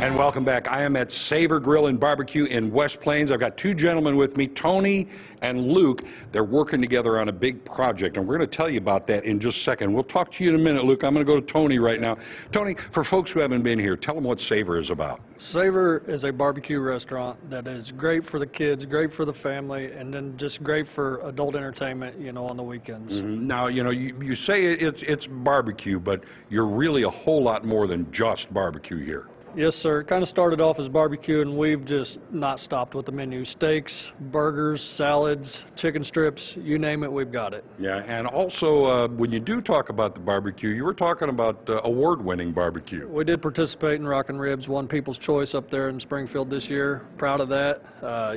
And welcome back. I am at Savor Grill and Barbecue in West Plains. I've got two gentlemen with me, Tony and Luke. They're working together on a big project, and we're going to tell you about that in just a second. We'll talk to you in a minute, Luke. I'm going to go to Tony right now. Tony, for folks who haven't been here, tell them what Savor is about. Savor is a barbecue restaurant that is great for the kids, great for the family, and then just great for adult entertainment, you know, on the weekends. Now, you know, you say it's barbecue, but you're really a whole lot more than just barbecue here. Yes, sir. It kind of started off as barbecue, and we've just not stopped with the menu. Steaks, burgers, salads, chicken strips, you name it, we've got it. Yeah, and also, when you do talk about the barbecue, you were talking about award-winning barbecue. We did participate in Rockin' Ribs, won People's Choice up there in Springfield this year. Proud of that,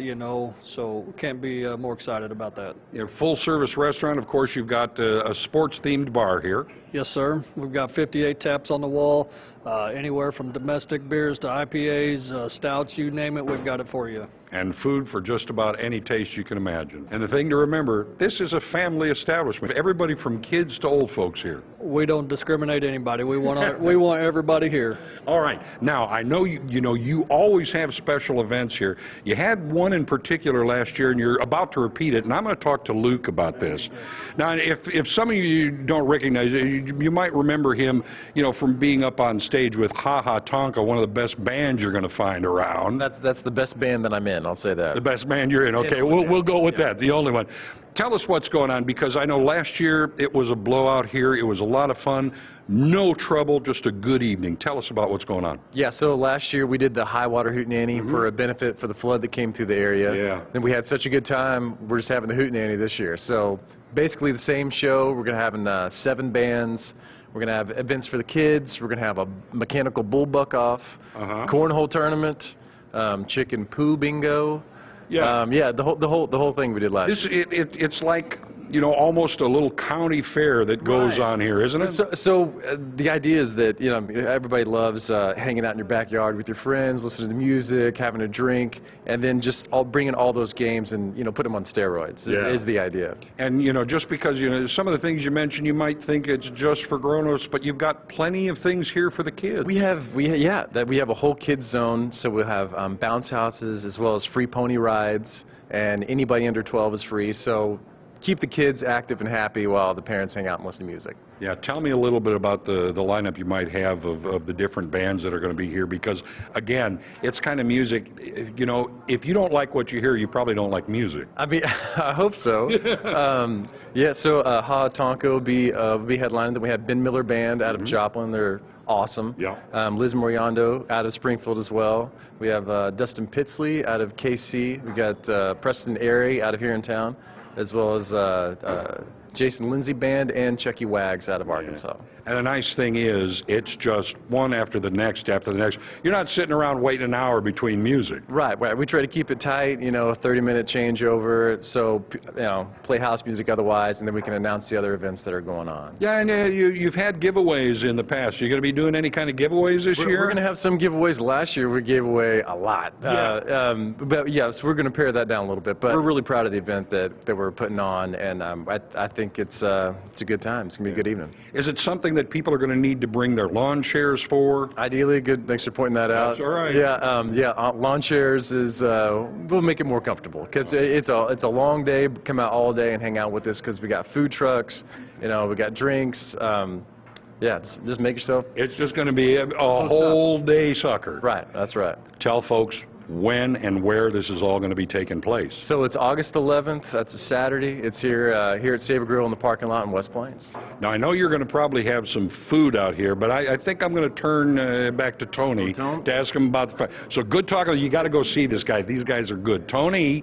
you know, so can't be more excited about that. You know, full-service restaurant, of course, you've got a sports-themed bar here. Yes, sir. We've got 58 taps on the wall, anywhere from domestic beers to IPAs, stouts, you name it, we've got it for you. And food for just about any taste you can imagine. And the thing to remember, this is a family establishment. Everybody from kids to old folks here. We don't discriminate anybody. We want everybody here. All right. Now, I know you always have special events here. You had one in particular last year, and you're about to repeat it, and I'm going to talk to Luke about this. Now, if some of you don't recognize it, you might remember him, you know, from being up on stage with Ha Ha Tonka, one of the best bands you're going to find around. That's the best band that I'm in, I'll say that. The best band you're in. Okay, we'll go with that, the only one. Tell us what's going on, because I know last year it was a blowout here. It was a lot of fun. No trouble, just a good evening. Tell us about what's going on. Yeah, so last year we did the high water Hootenanny for a benefit for the flood that came through the area. Yeah. And we had such a good time, we're just having the Hootenanny this year. So basically the same show. We're going to have 7 bands. We're going to have events for the kids. We're going to have a mechanical bull buck off, cornhole tournament, chicken poo bingo. Yeah. Yeah, the whole thing we did last year. It's like, you know, almost a little county fair that goes on here, isn't it? So the idea is that, you know, everybody loves hanging out in your backyard with your friends, listening to music, having a drink, and then just bringing all those games and, you know, put them on steroids is the idea. And, you know, just because, you know, some of the things you mentioned, you might think it's just for grown-ups, but you've got plenty of things here for the kids. We have a whole kids zone, so we'll have bounce houses as well as free pony rides, and anybody under 12 is free. So keep the kids active and happy while the parents hang out and listen to music. Yeah, tell me a little bit about the lineup you might have of the different bands that are going to be here, because, again, it's kind of music, you know, if you don't like what you hear, you probably don't like music. I mean, I hope so. Yeah, so Ha Ha Tonka will be headlining. Then we have Ben Miller Band out of Joplin. They're awesome. Yeah. Liz Moriando out of Springfield as well. We have Dustin Pitsley out of KC. We got Preston Airy out of here in town, as well as Jason Lindsay Band and Chucky Wags out of Arkansas. And the nice thing is, it's just one after the next after the next. You're not sitting around waiting an hour between music. Right. We try to keep it tight, you know, a 30-minute changeover, so, you know, play house music otherwise, and then we can announce the other events that are going on. Yeah, and you've had giveaways in the past. You're going to be doing any kind of giveaways this year? We're going to have some giveaways. Last year we gave away a lot. But yeah, so we're going to pare that down a little bit. But we're really proud of the event that we're putting on, and I think it's a good time. It's going to be a good evening. Is it something that people are going to need to bring their lawn chairs for? Ideally, good. Thanks for pointing that out. That's all right. Yeah, lawn chairs is we'll make it more comfortable, because it's a long day. Come out all day and hang out with us, because we got food trucks, you know, we got drinks. Yeah, just make yourself. It's just going to be a whole day sucker. Right. That's right. Tell folks when and where this is all going to be taking place. So it's August 11th. That's a Saturday. It's here at Savor Grill in the parking lot in West Plains. Now, I know you're going to probably have some food out here, but I think I'm going to turn back to Tony to ask him about the. So good talking. You got to go see this guy. These guys are good. Tony,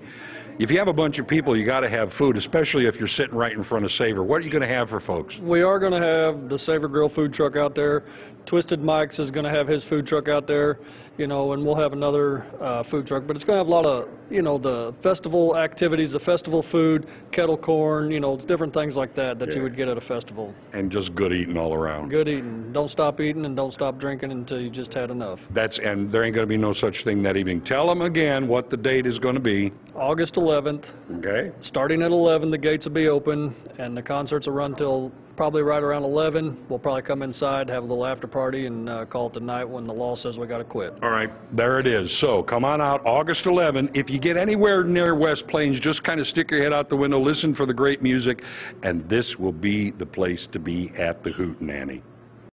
if you have a bunch of people, you got to have food, especially if you're sitting right in front of Savor. What are you going to have for folks? We are going to have the Savor Grill food truck out there. Twisted Mike's is going to have his food truck out there, you know, and we'll have another food truck. But it's going to have a lot of, you know, the festival activities, the festival food, kettle corn, you know, different things like that you would get at a festival. And just good eating all around. Good eating. Don't stop eating and don't stop drinking until you just had enough. And there ain't going to be no such thing that evening. Tell them again what the date is going to be. August 11th. 11th. Okay. Starting at 11, the gates will be open, and the concerts will run till probably right around 11. We'll probably come inside, have a little after party, and call it the night when the law says we got to quit. All right, there it is. So come on out August 11. If you get anywhere near West Plains, just kind of stick your head out the window, listen for the great music, and this will be the place to be at the Hootenanny.